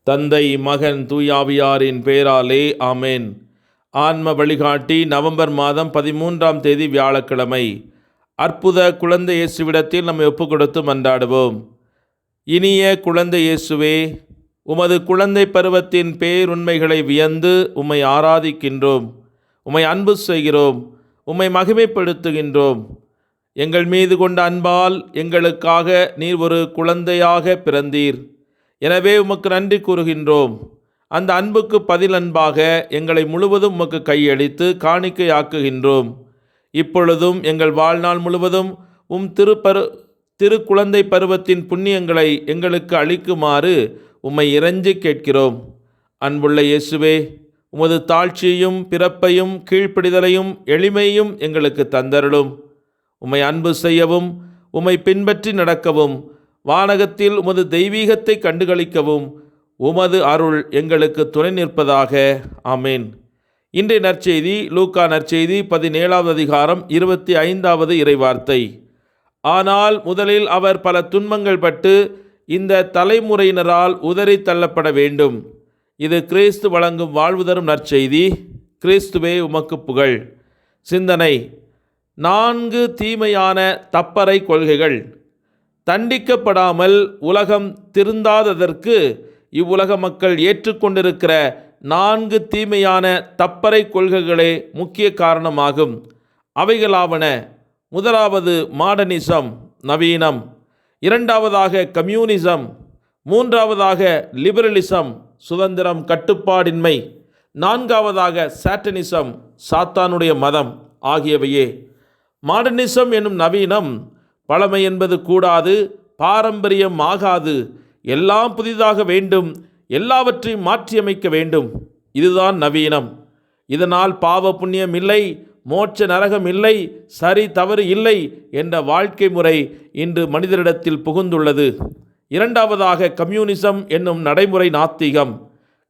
தந்தை, மகன், தூயாவியாரின் பெயராலே ஆமேன். ஆன்ம வழிகாட்டி நவம்பர் மாதம் 13ஆம் தேதி வியாழக்கிழமை. அற்புத குழந்தை இயேசுவிடத்தில் நம்மை ஒப்புக்கொடுத்து மன்றாடுவோம். இனிய குழந்தை இயேசுவே, உமது குழந்தை பருவத்தின் பேருண்மைகளை வியந்து உம்மை ஆராதிக்கின்றோம், உம்மை அன்பு செய்கிறோம், உம்மை மகிமைப்படுத்துகின்றோம். எங்கள் மீது கொண்ட அன்பால் எங்களுக்காக நீர் ஒரு குழந்தையாக பிறந்தீர். எனவே உமக்கு நன்றி கூறுகின்றோம். அந்த அன்புக்கு பதில் அன்பாக எங்களை முழுவதும் உமக்கு கையளித்து காணிக்கையாக்குகின்றோம். இப்பொழுதும் எங்கள் வாழ்நாள் முழுவதும் உம் திரு குழந்தை பருவத்தின் புண்ணியங்களை எங்களுக்கு அளிக்குமாறு உம்மை இறைஞ்சி கேட்கிறோம். அன்புள்ள இயேசுவே, உமது தாழ்ச்சியையும் பிறப்பையும் கீழ்ப்படிதலையும் எளிமையும் எங்களுக்கு தந்தருளும். உம்மை அன்பு செய்யவும் உம்மை பின்பற்றி நடக்கவும் வானகத்தில் உமது தெய்வீகத்தை கண்டுகளிக்கவும் உமது அருள் எங்களுக்கு துணை நிற்பதாக. ஆமேன். இன்றைய நற்செய்தி லூக்கா நற்செய்தி 17வது அதிகாரம் 25வது இறைவார்த்தை. ஆனால் முதலில் அவர் பல துன்பங்கள் பட்டு இந்த தலைமுறையினரால் உதறி தள்ளப்பட வேண்டும். இது கிறிஸ்து வழங்கும் வாழ்வு தரும் நற்செய்தி. கிறிஸ்துவே உமக்கு புகழ். சிந்தனை: 4 தீமையான தப்பறை கொள்கைகள். தண்டிக்கப்படாமல் உலகம் திருந்தாததற்கு இவ்வுலக மக்கள் ஏற்றுக்கொண்டிருக்கிற 4 தீமையான தப்பறை கொள்கைகளே முக்கிய காரணமாகும். அவைகளாவன: முதலாவது மாடர்னிசம், நவீனம்; இரண்டாவதாக கம்யூனிசம்; மூன்றாவதாக லிபரலிசம், சுதந்திரம், கட்டுப்பாடின்மை; நான்காவதாக சாட்டனிசம், சாத்தானுடைய மதம் ஆகியவையே. மாடர்னிசம் என்னும் நவீனம் பழமை என்பது கூடாது, பாரம்பரியம் ஆகாது, எல்லாம் புதிதாக வேண்டும், எல்லாவற்றையும் மாற்றியமைக்க வேண்டும். இதுதான் நவீனம். இதனால் பாவ புண்ணியம் இல்லை, மோட்ச நரகம் இல்லை, சரி தவறு இல்லை என்ற வாழ்க்கை முறை இன்று மனிதரிடத்தில் புகுந்துள்ளது. இரண்டாவதாக கம்யூனிசம் என்னும் நடைமுறை நாத்திகம்.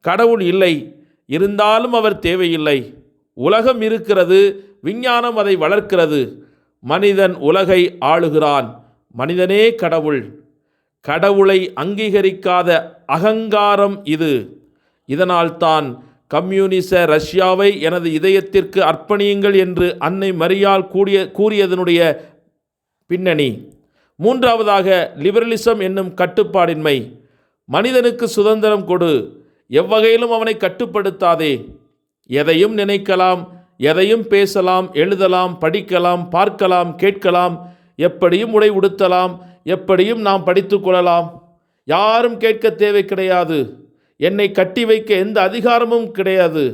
கடவுள் இல்லை, இருந்தாலும் அவர் தேவையில்லை. உலகம் இருக்கிறது, விஞ்ஞானம் அதை வளர்க்கிறது. மனிதன் உலகை ஆளுகிறான், மனிதனே கடவுள். கடவுளை அங்கீகரிக்காத அகங்காரம் இது. இதனால்தான் கம்யூனிச ரஷ்யாவை எனது இதயத்திற்கு அர்ப்பணியுங்கள் என்று அன்னை மரியாள் கூறியதனுடைய பின்னணி. மூன்றாவதாக லிபரலிசம் என்னும் கட்டுப்பாடின்மை. மனிதனுக்கு சுதந்திரம் கொடு, எவ்வகையிலும் அவனை கட்டுப்படுத்தாதே. எதையும் நினைக்கலாம், எதையும் பேசலாம், எழுதலாம், படிக்கலாம், பார்க்கலாம், கேட்கலாம், எப்படியும் உடை உடுத்தலாம், எப்படியும் நாம் படித்து கொள்ளலாம். யாரும் கேட்க தேவை கிடையாது, என்னை கட்டி வைக்க எந்த அதிகாரமும் கிடையாது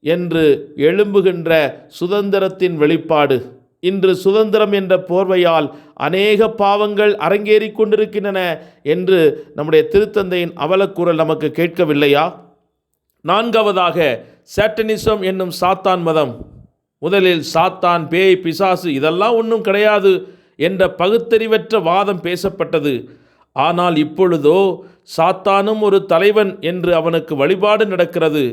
என்று எழும்புகின்ற சுதந்திரத்தின் வெளிப்பாடு. இன்று சுதந்திரம் என்ற போர்வையால் அநேக பாவங்கள் அரங்கேறி கொண்டிருக்கின்றன என்று நம்முடைய திருத்தந்தையின் அவலக்குரல் நமக்கு கேட்கவில்லையா? நான்காவதாக சாட்டனிசம் என்னும் சாத்தான் மதம். முதலில் சாத்தான், பேய், பிசாசு இதெல்லாம் ஒன்றும் கிடையாது என்ற பகுத்தறிவற்ற வாதம் பேசப்பட்டது. ஆனால் இப்பொழுதோ சாத்தானும் ஒரு தலைவன் என்று அவனுக்கு வழிபாடு நடக்கிறது.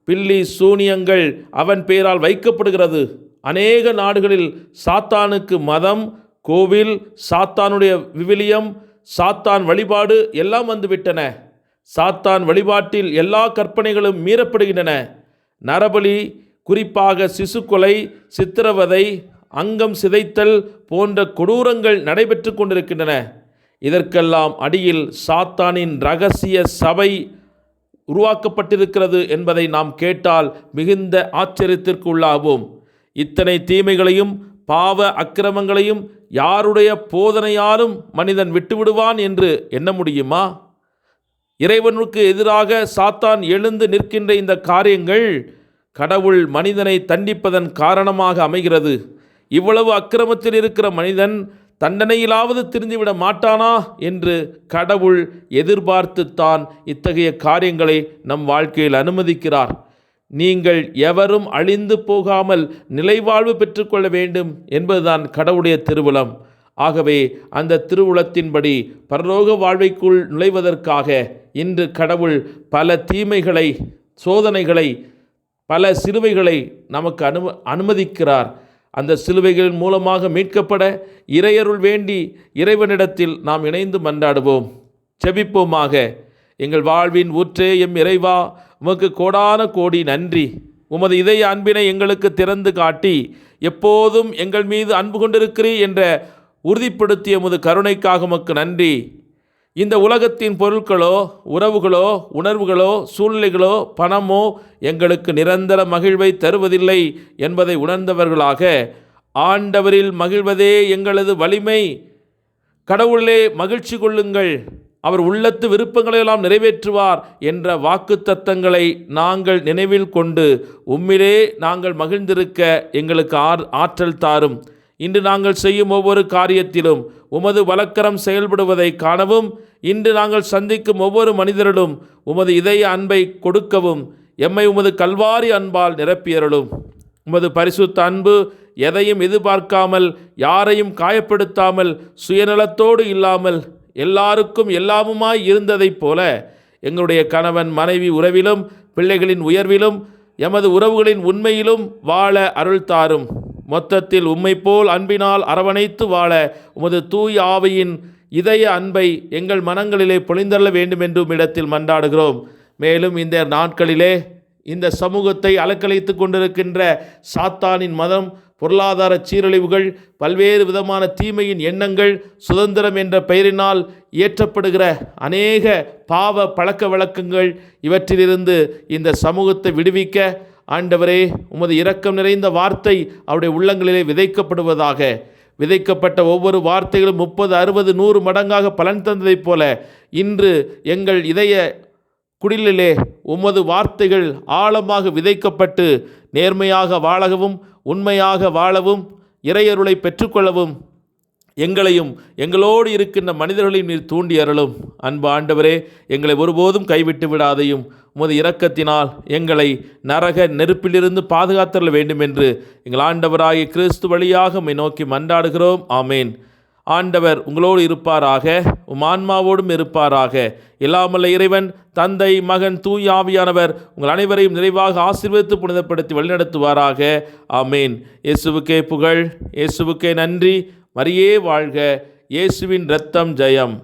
பில்லி சூனியங்கள் அவன் பெயரால் வைக்கப்படுகிறது. அநேக நாடுகளில் சாத்தானுக்கு மதம், கோவில், சாத்தானுடைய விவிலியம், சாத்தான் வழிபாடு எல்லாம் வந்துவிட்டன. சாத்தான் வழிபாட்டில் எல்லா கற்பனைகளும் மீறப்படுகின்றன. நரபலி, குறிப்பாக சிசுக்கொலை, சித்திரவதை, அங்கம் சிதைத்தல் போன்ற கொடூரங்கள் நடைபெற்று கொண்டிருக்கின்றன. இதற்கெல்லாம் அடியில் சாத்தானின் இரகசிய சபை உருவாக்கப்பட்டிருக்கிறது என்பதை நாம் கேட்டால் மிகுந்த ஆச்சரியத்திற்கு உள்ளாவோம். இத்தனை தீமைகளையும் பாவ அக்கிரமங்களையும் யாருடைய போதனையாலும் மனிதன் விட்டுவிடுவான் என்று எண்ண முடியுமா? இறைவனுக்கு எதிராக சாத்தான் எழுந்து நிற்கின்ற இந்த காரியங்கள் கடவுள் மனிதனை தண்டிப்பதன் காரணமாக அமைகிறது. இவ்வளவு அக்கிரமத்தில் இருக்கிற மனிதன் தண்டனையிலாவது திருந்திவிட மாட்டானா என்று கடவுள் எதிர்பார்த்துத்தான் இத்தகைய காரியங்களை நம் வாழ்க்கையில் அனுமதிக்கிறார். நீங்கள் எவரும் அழிந்து போகாமல் நிலைவாழ்வு பெற்றுக்கொள்ள வேண்டும் என்பதுதான் கடவுளுடைய திருவுளம். ஆகவே அந்த திருவுளத்தின்படி பரலோக வாழ்வைக்குள் நுழைவதற்காக இன்று கடவுள் பல தீமைகளை, சோதனைகளை, பல சிலுவைகளை நமக்கு அனுமதிக்கிறார். அந்த சிலுவைகளின் மூலமாக மீட்கப்பட இறையருள் வேண்டி இறைவனிடத்தில் நாம் இணைந்து மன்றாடுவோம். ஜெபிப்போமாக. எங்கள் வாழ்வின் ஊற்றே எம் இறைவா, உமக்கு கோடான கோடி நன்றி. உமது இதய அன்பினை எங்களுக்கு திறந்து காட்டி எப்போதும் எங்கள் மீது அன்பு கொண்டிருக்கிறீர் என்ற உறுதிப்படுத்திய உமது கருணைக்காக உமக்கு நன்றி. இந்த உலகத்தின் பொருட்களோ, உறவுகளோ, உணர்வுகளோ, சூழ்நிலைகளோ, பணமோ எங்களுக்கு நிரந்தர மகிழ்வை தருவதில்லை என்பதை உணர்ந்தவர்களாக, ஆண்டவரில் மகிழ்வதே எங்களது வலிமை, கடவுளிலே மகிழ்ச்சி கொள்ளுங்கள், அவர் உள்ளத்து விருப்பங்களையெல்லாம் நிறைவேற்றுவார் என்ற வாக்குத்தத்தங்களை நாங்கள் நினைவில் கொண்டு உம்மிலே நாங்கள் மகிழ்ந்திருக்க எங்களுக்கு ஆற்றல் தாரும். இன்று நாங்கள் செய்யும் ஒவ்வொரு காரியத்திலும் உமது வலக்கரம் செயல்படுவதை காணவும், இன்று நாங்கள் சந்திக்கும் ஒவ்வொரு மனிதரிலும் உமது இதய அன்பை கொடுக்கவும் எம்மை உமது கல்வாரி அன்பால் நிரப்பியருளும். உமது பரிசுத்த அன்பு எதையும் எதிர்பார்க்காமல், யாரையும் காயப்படுத்தாமல், சுயநலத்தோடு இல்லாமல், எல்லாருக்கும் எல்லாமுமாய் இருந்ததைப் போல எங்களுடைய கணவன் மனைவி உறவிலும், பிள்ளைகளின் உயர்விலும், எமது உறவுகளின் உண்மையிலும் வாழ அருள் தாரும். மொத்தத்தில் உம்மை போல் அன்பினால் அரவணைத்து வாழ உமது தூய ஆவியின் இதய அன்பை எங்கள் மனங்களிலே பொழிந்தள்ள வேண்டும் என்றும் இடத்தில் மன்றாடுகிறோம். மேலும் இந்த நாட்களிலே இந்த சமூகத்தை அலக்கழித்து கொண்டிருக்கின்ற சாத்தானின் மதம், பொருளாதார சீரழிவுகள், பல்வேறு விதமான தீமையின் எண்ணங்கள், சுதந்திரம் என்ற பெயரினால் இயற்றப்படுகிற அநேக பாவ பழக்க வழக்கங்கள், இவற்றிலிருந்து இந்த சமூகத்தை விடுவிக்க ஆண்டவரே, உமது இரக்கம் நிறைந்த வார்த்தை அவருடைய உள்ளங்களிலே விதைக்கப்படுவதாக. விதைக்கப்பட்ட ஒவ்வொரு வார்த்தைகளும் 30, 60, 100 மடங்காக பலன் தந்ததைப் போல இன்று எங்கள் இதய குடிலிலே உமது வார்த்தைகள் ஆழமாக விதைக்கப்பட்டு நேர்மையாக வாழவும், உண்மையாக வாழவும், இறையருளை பெற்றுக்கொள்ளவும் எங்களையும் எங்களோடு இருக்கின்ற மனிதர்களையும் நீர் தூண்டி அருளும். அன்பு ஆண்டவரே, எங்களை ஒருபோதும் கைவிட்டு விடாதையும் உமது இரக்கத்தினால் எங்களை நரக நெருப்பிலிருந்து பாதுகாத்தருள வேண்டும் என்று எங்கள் ஆண்டவராகிய கிறிஸ்து வழியாக உம்மை நோக்கி மன்றாடுகிறோம். ஆமேன். ஆண்டவர் உங்களோடு இருப்பாராக, உம் ஆன்மாவோடும் இருப்பாராக. எல்லாமல்ல இறைவன், தந்தை, மகன், தூய ஆவியானவர் உங்கள் அனைவரையும் நிறைவாக ஆசீர்வதித்து புனிதப்படுத்தி வழிநடத்துவாராக. ஆமேன். இயேசுவுக்கே புகழ், இயேசுவுக்கே நன்றி. மரியே வாழ்க. இயேசுவின் இரத்தம் ஜெயம்.